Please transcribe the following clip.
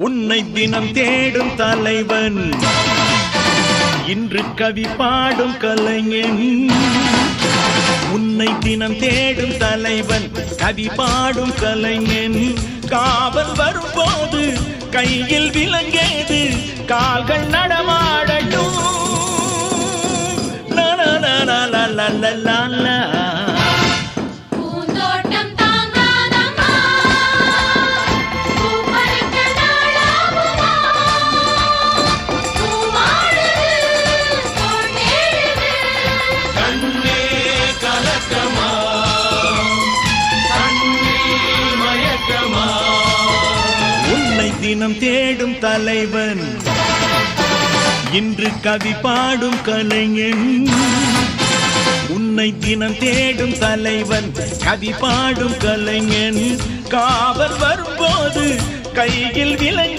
உன்னை தினம் தேடும் தலைவன் இன்று கவி பாடும் கலைஞன். உன்னை தினம் தேடும் தலைவன் கவி பாடும் கலைஞன். காவல் வரும்போது கையில் விலங்கேது கால்கள் நடமாடட்டும். தினம் தேடும் தலைவன் இன்று கவி பாடும் கலைஞன். உன்னை தினம் தேடும் தலைவன் கவி பாடும் கலைஞன். காவல் வரும்போது கையில் விலங்கு